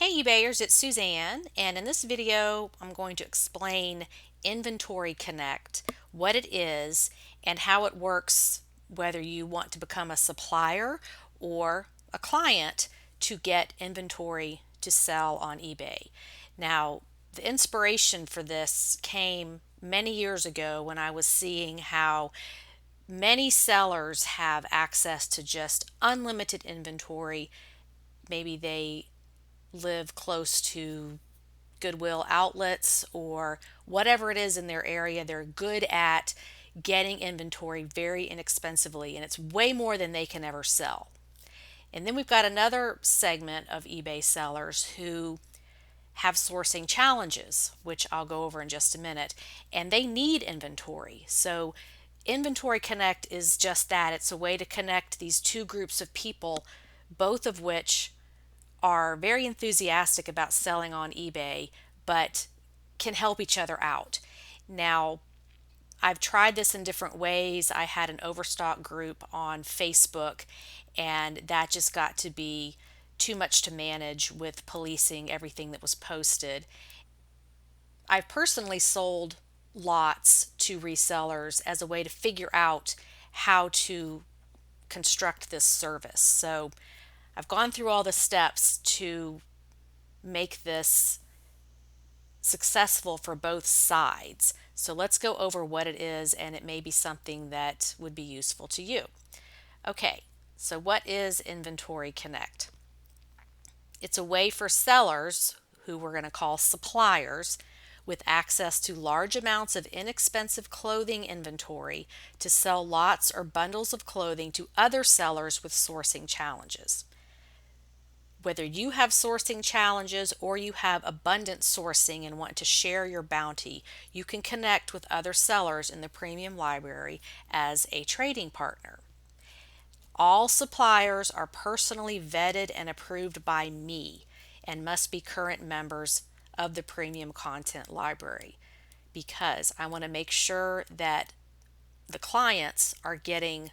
Hey eBayers, it's Suzanne, and in this video I'm going to explain Inventory Connect, what it is, and how it works whether you want to become a supplier or a client to get inventory to sell on eBay. Now, the inspiration for this came many years ago when I was seeing how many sellers have access to just unlimited inventory. Maybe they live close to Goodwill outlets or whatever it is in their area. They're good at getting inventory very inexpensively, and it's way more than they can ever sell. And then we've got another segment of eBay sellers who have sourcing challenges, which I'll go over in just a minute, and they need inventory. So Inventory Connect is just that. It's a way to connect these two groups of people, both of which are very enthusiastic about selling on eBay, but can help each other out. Now, I've tried this in different ways. I had an overstock group on Facebook, and that just got to be too much to manage with policing everything that was posted. I've personally sold lots to resellers as a way to figure out how to construct this service. So I've gone through all the steps to make this successful for both sides. So let's go over what it is, and it may be something that would be useful to you. Okay, so what is Inventory Connect? It's a way for sellers, who we're going to call suppliers, with access to large amounts of inexpensive clothing inventory to sell lots or bundles of clothing to other sellers with sourcing challenges. Whether you have sourcing challenges or you have abundant sourcing and want to share your bounty, you can connect with other sellers in the premium library as a trading partner. All suppliers are personally vetted and approved by me and must be current members of the premium content library, because I want to make sure that the clients are getting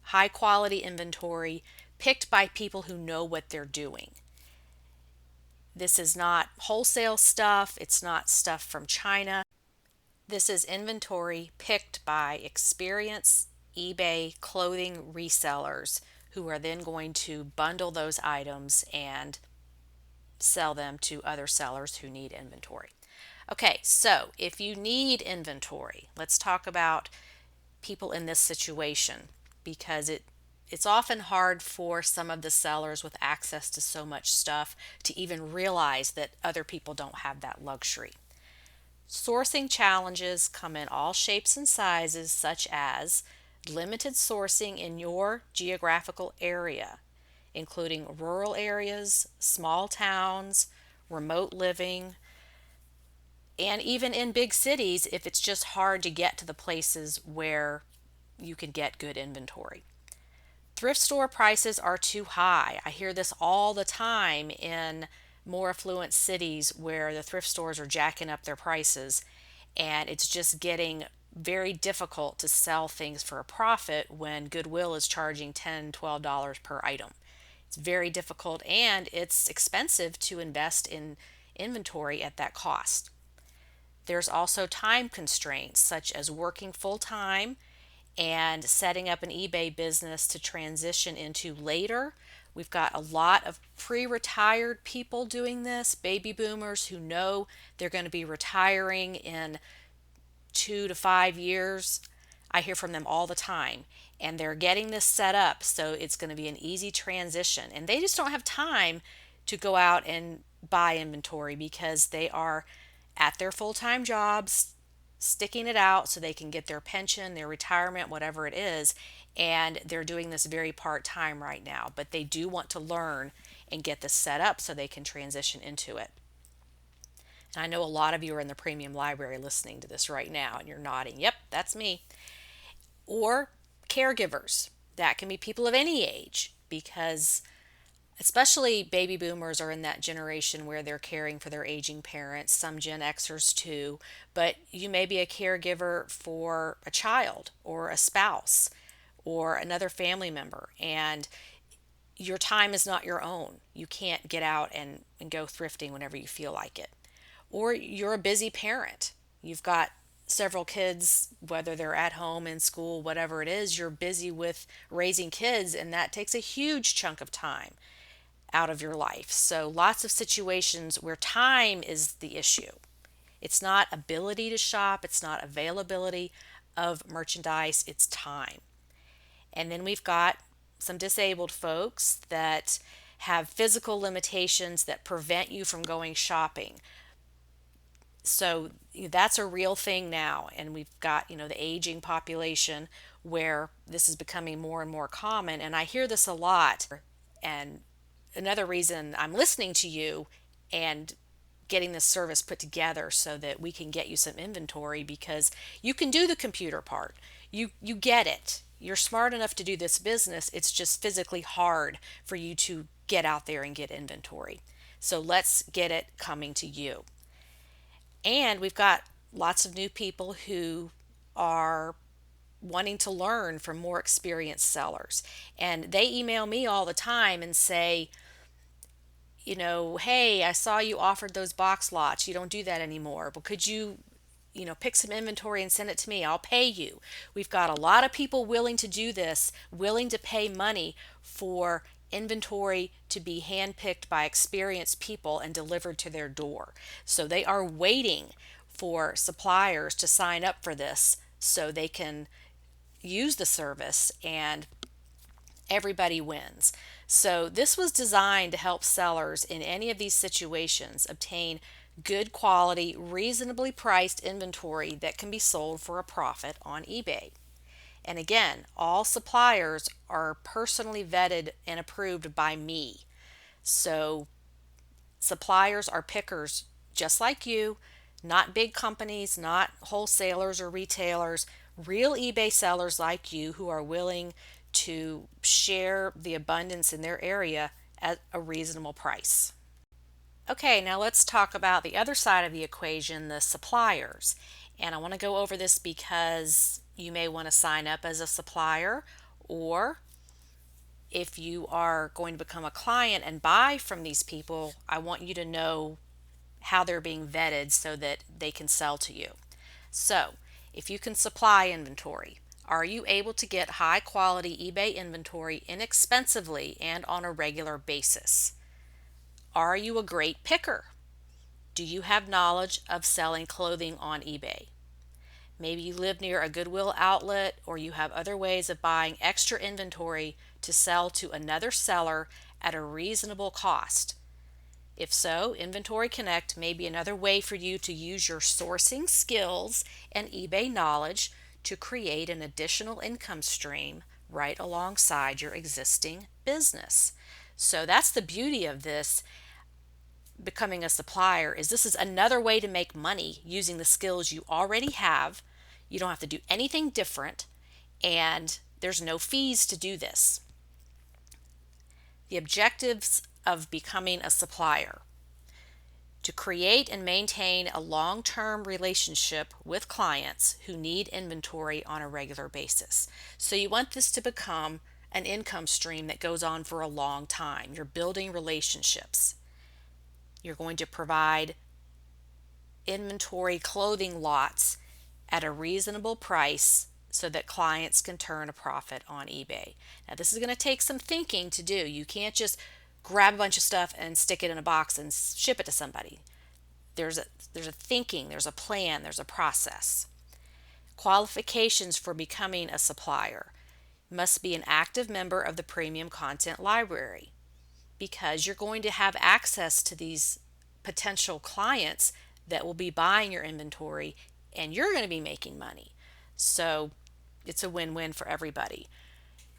high quality inventory picked by people who know what they're doing. This is not wholesale stuff, it's not stuff from China. This is inventory picked by experienced eBay clothing resellers who are then going to bundle those items and sell them to other sellers who need inventory. Okay, so if you need inventory, let's talk about people in this situation, because it's often hard for some of the sellers with access to so much stuff to even realize that other people don't have that luxury. Sourcing challenges come in all shapes and sizes, such as limited sourcing in your geographical area, including rural areas, small towns, remote living, and even in big cities if it's just hard to get to the places where you can get good inventory. Thrift store prices are too high. I hear this all the time in more affluent cities where the thrift stores are jacking up their prices, and it's just getting very difficult to sell things for a profit when Goodwill is charging $10, $12 per item. It's very difficult, and it's expensive to invest in inventory at that cost. There's also time constraints, such as working full time and setting up an eBay business to transition into later. We've got a lot of pre-retired people doing this, baby boomers who know they're going to be retiring in 2 to 5 years. I hear from them all the time, and they're getting this set up so it's going to be an easy transition. And they just don't have time to go out and buy inventory because they are at their full-time jobs, sticking it out so they can get their pension, their retirement, whatever it is, and they're doing this very part-time right now, but they do want to learn and get this set up so they can transition into it. And I know a lot of you are in the premium library listening to this right now, and you're nodding, yep, that's me. Or caregivers. That can be people of any age, because especially baby boomers are in that generation where they're caring for their aging parents, some Gen Xers too, but you may be a caregiver for a child or a spouse or another family member, and your time is not your own. You can't get out and go thrifting whenever you feel like it. Or you're a busy parent. You've got several kids, whether they're at home, in school, whatever it is, you're busy with raising kids, and that takes a huge chunk of time out of your life. So, lots of situations where time is the issue. It's not ability to shop, it's not availability of merchandise, it's time. And then we've got some disabled folks that have physical limitations that prevent you from going shopping. So that's a real thing now. And we've got, the aging population where this is becoming more and more common. And I hear this a lot. And another reason I'm listening to you and getting this service put together so that we can get you some inventory, because you can do the computer part. You get it. You're smart enough to do this business. It's just physically hard for you to get out there and get inventory. So let's get it coming to you. And we've got lots of new people who are wanting to learn from more experienced sellers. And they email me all the time and say, hey, I saw you offered those box lots. You don't do that anymore. But could you, pick some inventory and send it to me? I'll pay you. We've got a lot of people willing to do this, willing to pay money for inventory to be handpicked by experienced people and delivered to their door. So they are waiting for suppliers to sign up for this so they can use the service and everybody wins. So this was designed to help sellers in any of these situations obtain good quality, reasonably priced inventory that can be sold for a profit on eBay. And again, all suppliers are personally vetted and approved by me. So suppliers are pickers just like you, not big companies, not wholesalers or retailers, real eBay sellers like you who are willing to share the abundance in their area at a reasonable price. Okay, now let's talk about the other side of the equation, the suppliers. And I want to go over this because you may want to sign up as a supplier, or if you are going to become a client and buy from these people, I want you to know how they're being vetted so that they can sell to you. So, if you can supply inventory, are you able to get high quality eBay inventory inexpensively and on a regular basis? Are you a great picker? Do you have knowledge of selling clothing on eBay? Maybe you live near a Goodwill outlet, or you have other ways of buying extra inventory to sell to another seller at a reasonable cost. If so, Inventory Connect may be another way for you to use your sourcing skills and eBay knowledge to create an additional income stream right alongside your existing business. So that's the beauty of this becoming a supplier, is this is another way to make money using the skills you already have. You don't have to do anything different, and there's no fees to do this. The objectives of becoming a supplier: to create and maintain a long-term relationship with clients who need inventory on a regular basis. So you want this to become an income stream that goes on for a long time. You're building relationships. You're going to provide inventory clothing lots at a reasonable price so that clients can turn a profit on eBay. Now, this is going to take some thinking to do. You can't just grab a bunch of stuff and stick it in a box and ship it to somebody. There's a thinking, there's a plan, there's a process. Qualifications for becoming a supplier: must be an active member of the premium content library, because you're going to have access to these potential clients that will be buying your inventory, and you're going to be making money. So it's a win-win for everybody.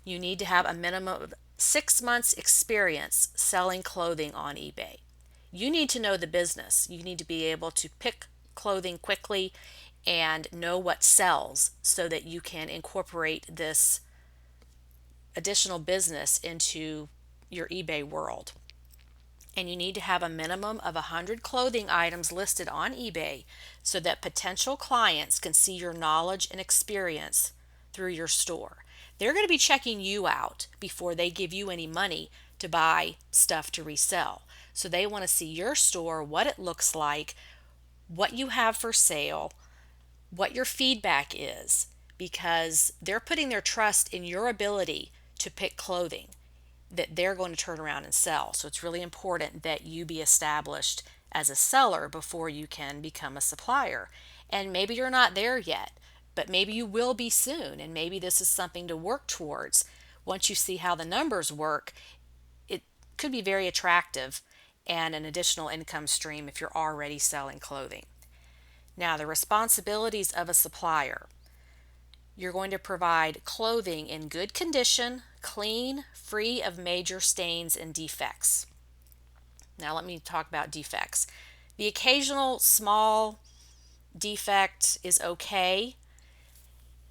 You need to have a minimum of 6 months experience selling clothing on eBay. You need to know the business. You need to be able to pick clothing quickly and know what sells so that you can incorporate this additional business into your eBay world. And you need to have a minimum of 100 clothing items listed on eBay so that potential clients can see your knowledge and experience through your store. They're going to be checking you out before they give you any money to buy stuff to resell. So they want to see your store, what it looks like, what you have for sale, what your feedback is, because they're putting their trust in your ability to pick clothing that they're going to turn around and sell. So it's really important that you be established as a seller before you can become a supplier. And maybe you're not there yet, but maybe you will be soon. And maybe this is something to work towards. Once you see how the numbers work, it could be very attractive and an additional income stream if you're already selling clothing. Now, the responsibilities of a supplier. You're going to provide clothing in good condition, clean, free of major stains and defects. Now let me talk about defects. The occasional small defect is okay.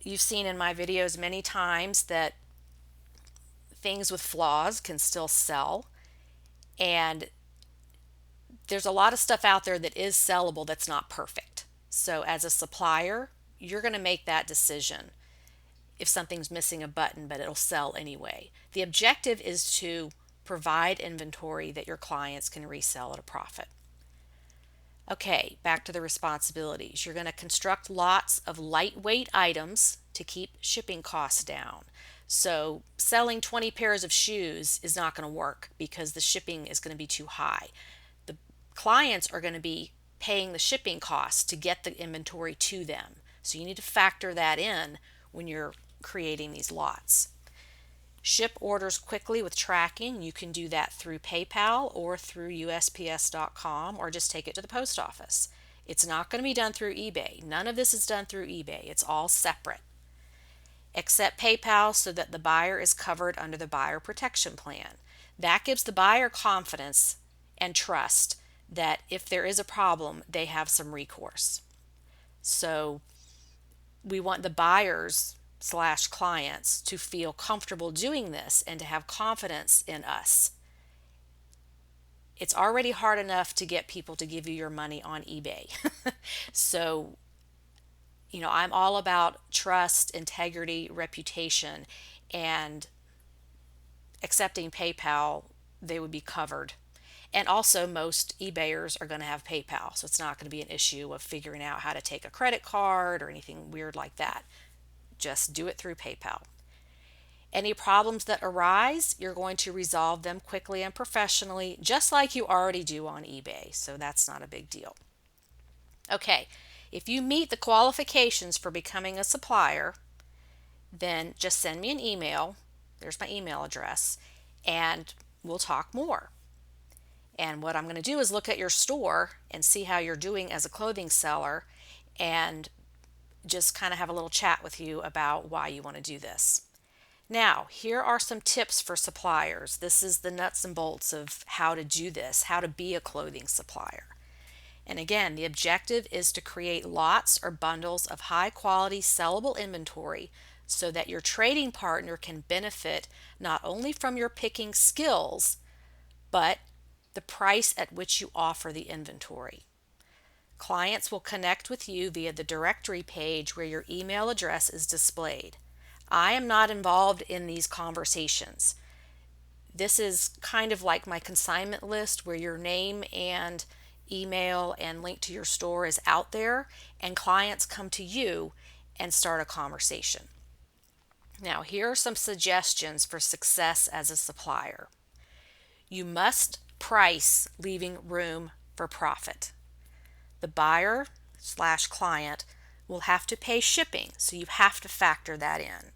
You've seen in my videos many times that things with flaws can still sell, and there's a lot of stuff out there that is sellable that's not perfect. So as a supplier, you're going to make that decision if something's missing a button, but it'll sell anyway. The objective is to provide inventory that your clients can resell at a profit. Okay, back to the responsibilities. You're going to construct lots of lightweight items to keep shipping costs down. So selling 20 pairs of shoes is not going to work because the shipping is going to be too high. The clients are going to be paying the shipping costs to get the inventory to them. So you need to factor that in when you're creating these lots. Ship orders quickly with tracking. You can do that through PayPal or through USPS.com, or just take it to the post office. It's not going to be done through eBay. None of this is done through eBay. It's all separate. Accept PayPal so that the buyer is covered under the buyer protection plan. That gives the buyer confidence and trust that if there is a problem, they have some recourse. So we want the buyers / clients to feel comfortable doing this and to have confidence in us. It's already hard enough to get people to give you your money on eBay. So, I'm all about trust, integrity, reputation, and accepting PayPal, they would be covered. And also most eBayers are going to have PayPal, so it's not going to be an issue of figuring out how to take a credit card or anything weird like that. Just do it through PayPal. Any problems that arise, you're going to resolve them quickly and professionally, just like you already do on eBay. So that's not a big deal. Okay, if you meet the qualifications for becoming a supplier, then just send me an email. There's my email address, and we'll talk more. And what I'm going to do is look at your store and see how you're doing as a clothing seller, and just kind of have a little chat with you about why you want to do this. Now, here are some tips for suppliers. This is the nuts and bolts of how to do this, how to be a clothing supplier. And again, the objective is to create lots or bundles of high quality sellable inventory so that your trading partner can benefit not only from your picking skills, but the price at which you offer the inventory. Clients will connect with you via the directory page where your email address is displayed. I am not involved in these conversations. This is kind of like my consignment list where your name and email and link to your store is out there, and clients come to you and start a conversation. Now, here are some suggestions for success as a supplier. You must price leaving room for profit. The buyer / client will have to pay shipping, so you have to factor that in.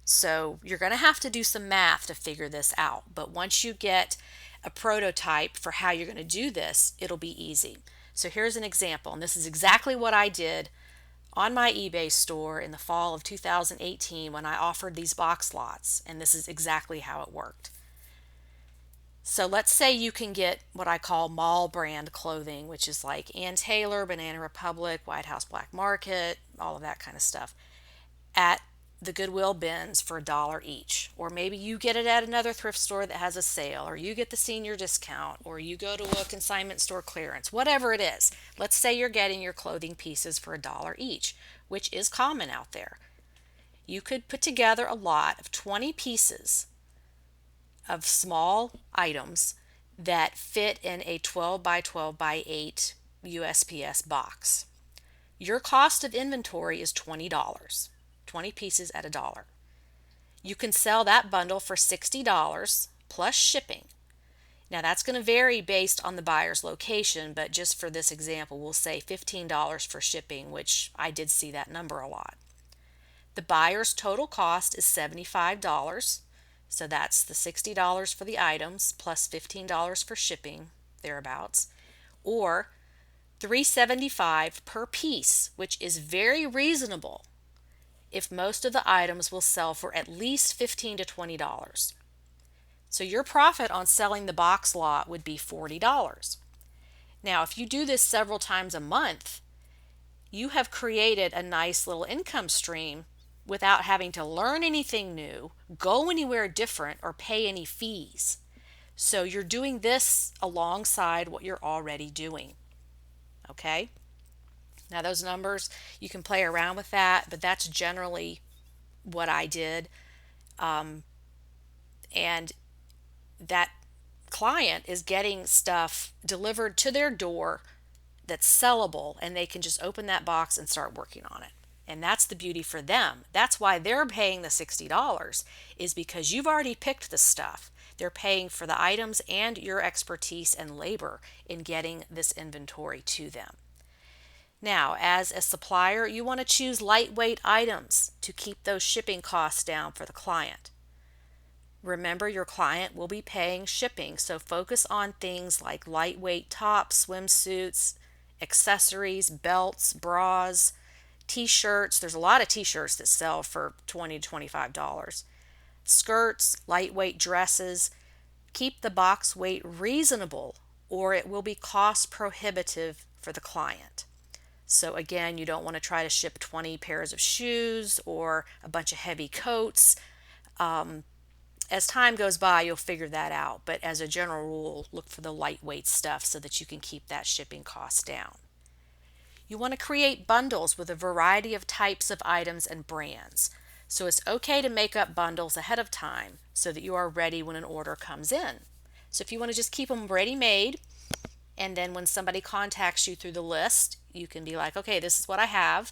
So you're going to have to do some math to figure this out, but once you get a prototype for how you're going to do this, it'll be easy. So here's an example, and this is exactly what I did on my eBay store in the fall of 2018 when I offered these box lots, and this is exactly how it worked. So let's say you can get what I call mall brand clothing, which is like Ann Taylor, Banana Republic, White House Black Market, all of that kind of stuff, at the Goodwill bins for $1 each. Or maybe you get it at another thrift store that has a sale, or you get the senior discount, or you go to a consignment store clearance, whatever it is. Let's say you're getting your clothing pieces for $1 each, which is common out there. You could put together a lot of 20 pieces of small items that fit in a 12 by 12 by 8 USPS box. Your cost of inventory is $20, 20 pieces at a dollar. You can sell that bundle for $60 plus shipping. Now that's going to vary based on the buyer's location, but just for this example, we'll say $15 for shipping, which I did see that number a lot. The buyer's total cost is $75. So that's the $60 for the items plus $15 for shipping, thereabouts, or $375 per piece, which is very reasonable if most of the items will sell for at least $15 to $20. So your profit on selling the box lot would be $40. Now, if you do this several times a month, you have created a nice little income stream without having to learn anything new, go anywhere different, or pay any fees. So you're doing this alongside what you're already doing. Okay? Now those numbers, you can play around with that, but that's generally what I did. And that client is getting stuff delivered to their door that's sellable, and they can just open that box and start working on it. And that's the beauty for them. That's why they're paying the $60, is because you've already picked the stuff. They're paying for the items and your expertise and labor in getting this inventory to them. Now, as a supplier, you want to choose lightweight items to keep those shipping costs down for the client. Remember, your client will be paying shipping, so focus on things like lightweight tops, swimsuits, accessories, belts, bras, t-shirts. There's a lot of t-shirts that sell for $20 to $25. Skirts, lightweight dresses. Keep the box weight reasonable, or it will be cost prohibitive for the client. So again, you don't want to try to ship 20 pairs of shoes or a bunch of heavy coats. As time goes by, you'll figure that out. But as a general rule, look for the lightweight stuff so that you can keep that shipping cost down. You want to create bundles with a variety of types of items and brands. So it's okay to make up bundles ahead of time so that you are ready when an order comes in. So if you want to just keep them ready-made, and then when somebody contacts you through the list, you can be like, okay, this is what I have.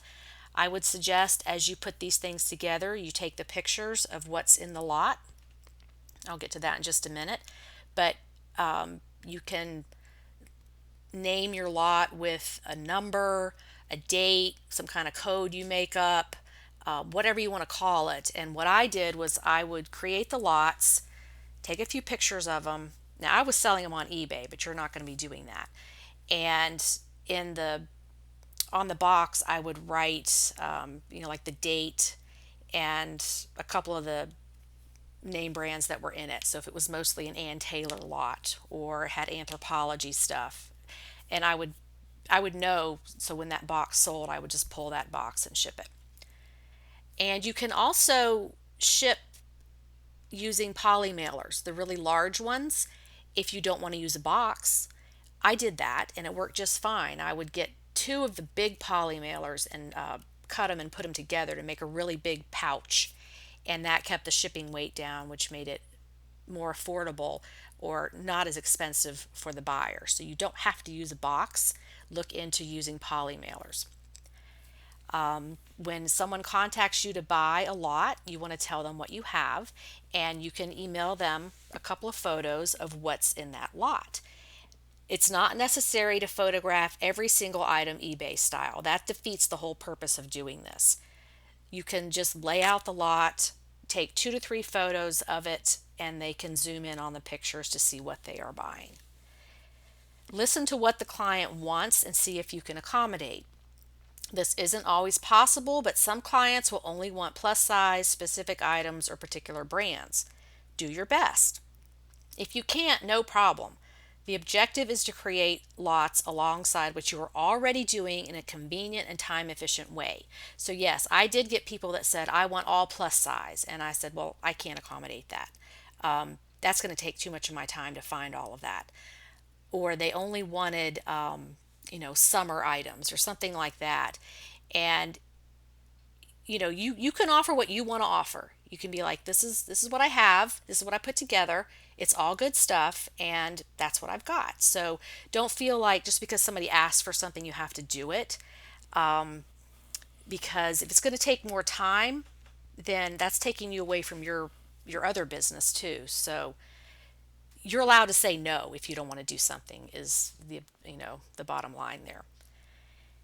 I would suggest as you put these things together, you take the pictures of what's in the lot. I'll get to that in just a minute. But you can name your lot with a number, a date, some kind of code you make up, whatever you want to call it. And what I did was I would create the lots, take a few pictures of them. Now I was selling them on eBay, but you're not going to be doing that. And on the box, I would write, like the date and a couple of the name brands that were in it. So if it was mostly an Ann Taylor lot or had Anthropologie stuff, and I would know, so when that box sold, I would just pull that box and ship it. And you can also ship using poly mailers, the really large ones, if you don't want to use a box. I did that and it worked just fine. I would get 2 of the big poly mailers and cut them and put them together to make a really big pouch. And that kept the shipping weight down, which made it more affordable or not as expensive for the buyer. So you don't have to use a box. Look into using poly mailers. When someone contacts you to buy a lot, you want to tell them what you have, and you can email them a couple of photos of what's in that lot. It's not necessary to photograph every single item eBay style. That defeats the whole purpose of doing this. You can just lay out the lot, take 2 to 3 photos of it, and they can zoom in on the pictures to see what they are buying. Listen to what the client wants and see if you can accommodate. This isn't always possible, but some clients will only want plus size, specific items, or particular brands. Do your best. If you can't, no problem. The objective is to create lots alongside what you are already doing in a convenient and time-efficient way. So yes, I did get people that said, I want all plus size. And I said, well, I can't accommodate that. That's going to take too much of my time to find all of that. Or they only wanted, summer items or something like that. And, you can offer what you want to offer. You can be like, this is what I have. This is what I put together. It's all good stuff, and that's what I've got. So don't feel like just because somebody asks for something, you have to do it. Because if it's going to take more time, then that's taking you away from your other business too. So you're allowed to say no if you don't want to do something is the bottom line there.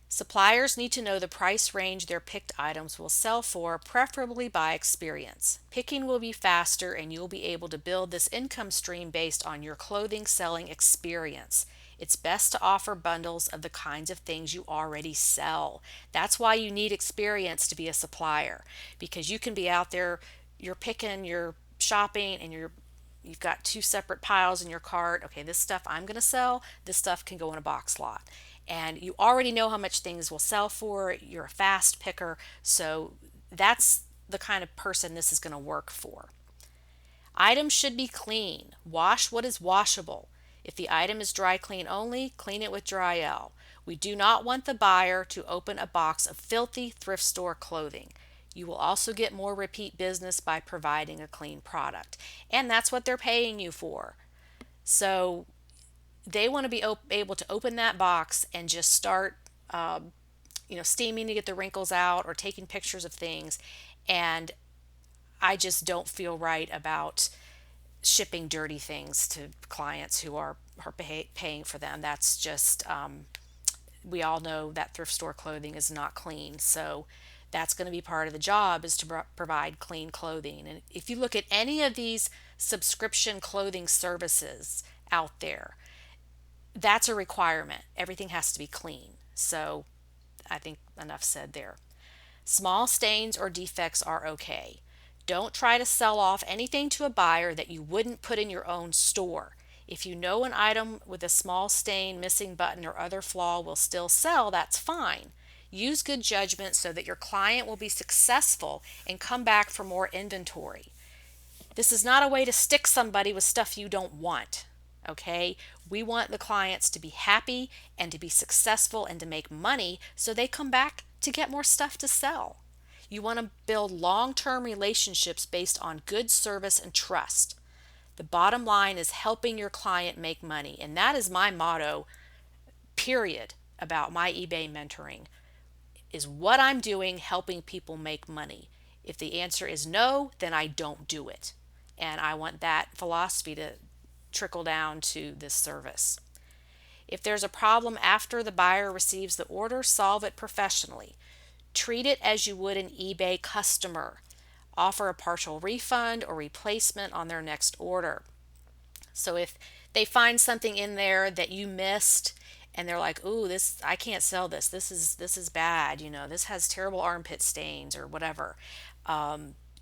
Suppliers need to know the price range their picked items will sell for, preferably by experience. Picking will be faster and you'll be able to build this income stream based on your clothing selling experience. It's best to offer bundles of the kinds of things you already sell. That's why you need experience to be a supplier, because you can be out there, you're picking, you're shopping, and you've got two separate piles in your cart. Okay, this stuff I'm going to sell, this stuff can go in a box lot. And you already know how much things will sell for. You're a fast picker. So that's the kind of person this is going to work for. Items should be clean. Wash what is washable. If the item is dry clean only, clean it with Dry L. We do not want the buyer to open a box of filthy thrift store clothing. You will also get more repeat business by providing a clean product. And that's what they're paying you for. So they want to be able to open that box and just start, steaming to get the wrinkles out or taking pictures of things. And I just don't feel right about shipping dirty things to clients who are paying for them. That's just, we all know that thrift store clothing is not clean. So that's going to be part of the job, is to provide clean clothing. And if you look at any of these subscription clothing services out there, that's a requirement. Everything has to be clean. So I think enough said there. Small stains or defects are okay. Don't try to sell off anything to a buyer that you wouldn't put in your own store. If you know an item with a small stain, missing button, or other flaw will still sell, that's fine. Use good judgment so that your client will be successful and come back for more inventory. This is not a way to stick somebody with stuff you don't want. Okay? We want the clients to be happy and to be successful and to make money so they come back to get more stuff to sell. You want to build long-term relationships based on good service and trust. The bottom line is helping your client make money, and that is my motto, period, about my eBay mentoring, is what I'm doing helping people make money. If the answer is no, then I don't do it. And I want that philosophy to trickle down to this service. If there's a problem after the buyer receives the order, solve it professionally. Treat it as you would an eBay customer. Offer a partial refund or replacement on their next order. So if they find something in there that you missed and they're like, "Ooh, this, I can't sell this. This is bad. This has terrible armpit stains or whatever."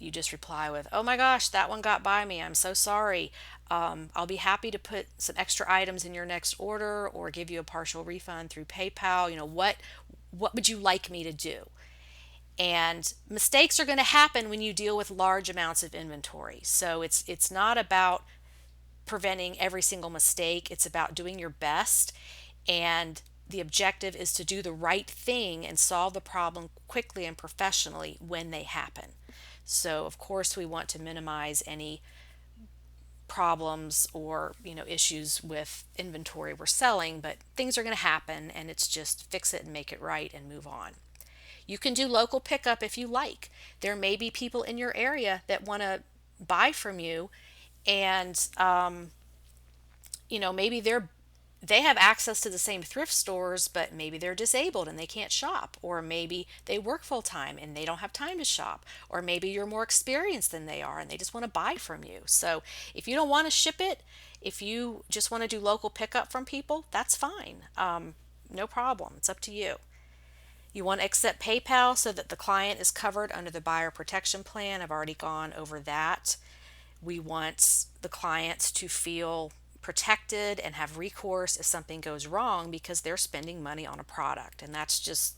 You just reply with, "Oh my gosh, that one got by me. I'm so sorry. I'll be happy to put some extra items in your next order or give you a partial refund through PayPal. What would you like me to do?" And mistakes are going to happen when you deal with large amounts of inventory. So it's not about preventing every single mistake. It's about doing your best, and the objective is to do the right thing and solve the problem quickly and professionally when they happen. So of course we want to minimize any problems or issues with inventory we're selling, but things are going to happen, and it's just fix it and make it right and move on. You can do local pickup if you like. There may be people in your area that want to buy from you, and maybe they have access to the same thrift stores, but maybe they're disabled and they can't shop, or maybe they work full time and they don't have time to shop, or maybe you're more experienced than they are and they just want to buy from you. So if you don't want to ship it, if you just want to do local pickup from people, that's fine. No problem. It's up to you. You want to accept PayPal so that the client is covered under the buyer protection plan. I've already gone over that. We want the clients to feel protected and have recourse if something goes wrong, because they're spending money on a product, and that's just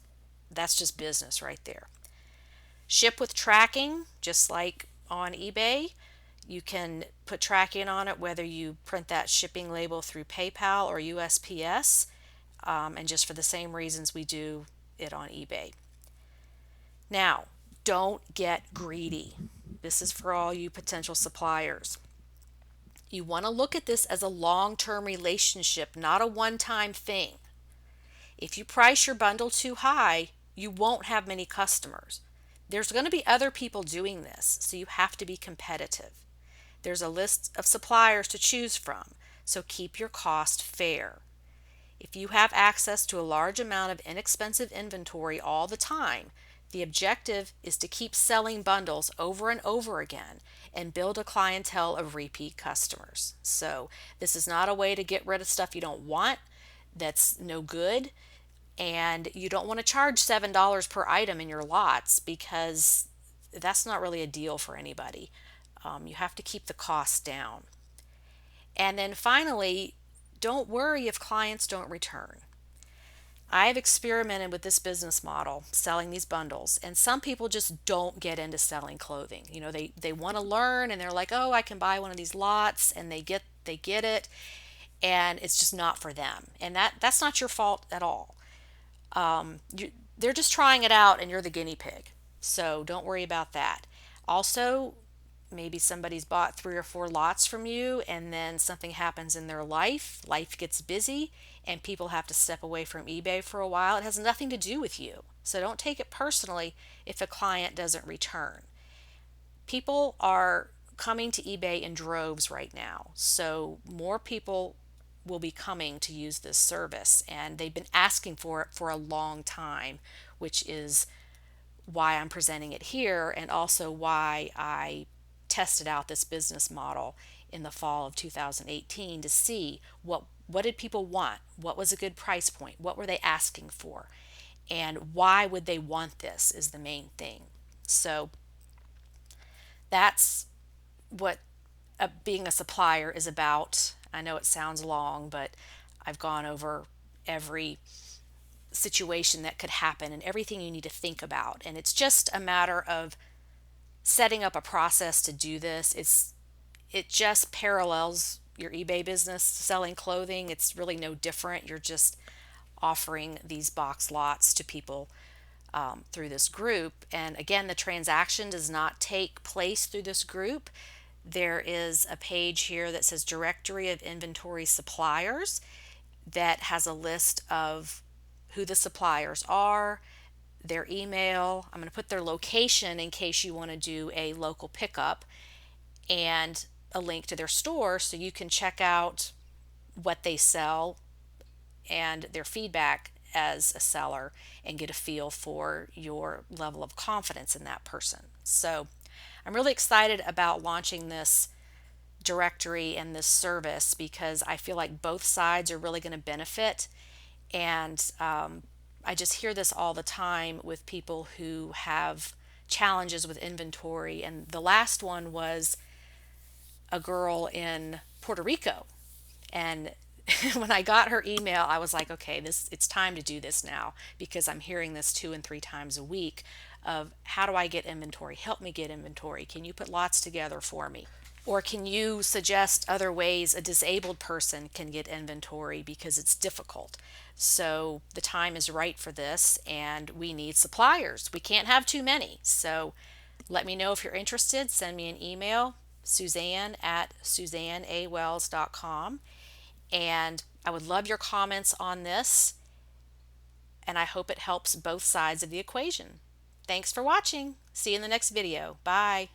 business right there. Ship with tracking, just like on eBay. You can put tracking on it whether you print that shipping label through PayPal or USPS, and just for the same reasons we do it on eBay. Now, don't get greedy. This is for all you potential suppliers. You want to look at this as a long-term relationship, not a one-time thing. If you price your bundle too high, you won't have many customers. There's going to be other people doing this, so you have to be competitive. There's a list of suppliers to choose from, so keep your cost fair. If you have access to a large amount of inexpensive inventory all the time, the objective is to keep selling bundles over and over again and build a clientele of repeat customers. So this is not a way to get rid of stuff you don't want, that's no good, and you don't want to charge $7 per item in your lots because that's not really a deal for anybody. You have to keep the costs down. And then finally, don't worry if clients don't return. I've experimented with this business model, selling these bundles, and some people just don't get into selling clothing. They want to learn and they're like, "Oh, I can buy one of these lots," and they get it, and it's just not for them. And that's not your fault at all. They're just trying it out and you're the guinea pig. So don't worry about that. Also, maybe somebody's bought 3 or 4 lots from you and then something happens in their life gets busy, and people have to step away from eBay for a while. It has nothing to do with you. So don't take it personally if a client doesn't return. People are coming to eBay in droves right now. So more people will be coming to use this service, and they've been asking for it for a long time, which is why I'm presenting it here, and also why I tested out this business model in the fall of 2018 to see what did people want, what was a good price point, what were they asking for, and why would they want this is the main thing. So that's what being a supplier is about. I know it sounds long, but I've gone over every situation that could happen and everything you need to think about. And it's just a matter of setting up a process to do this. It just parallels your eBay business, selling clothing. It's really no different. You're just offering these box lots to people through this group. And again, the transaction does not take place through this group. There is a page here that says Directory of Inventory Suppliers that has a list of who the suppliers are, their email. I'm going to put their location in case you want to do a local pickup, and a link to their store so you can check out what they sell and their feedback as a seller and get a feel for your level of confidence in that person. So I'm really excited about launching this directory and this service because I feel like both sides are really going to benefit. And I just hear this all the time with people who have challenges with inventory. And the last one was a girl in Puerto Rico. And when I got her email, I was like, okay, it's time to do this now, because I'm hearing this 2 and 3 times a week of how do I get inventory? Help me get inventory. Can you put lots together for me? Or can you suggest other ways a disabled person can get inventory because it's difficult? So the time is right for this, and we need suppliers. We can't have too many. So let me know if you're interested. Send me an email, Suzanne at SuzanneAWells.com. And I would love your comments on this, and I hope it helps both sides of the equation. Thanks for watching. See you in the next video. Bye.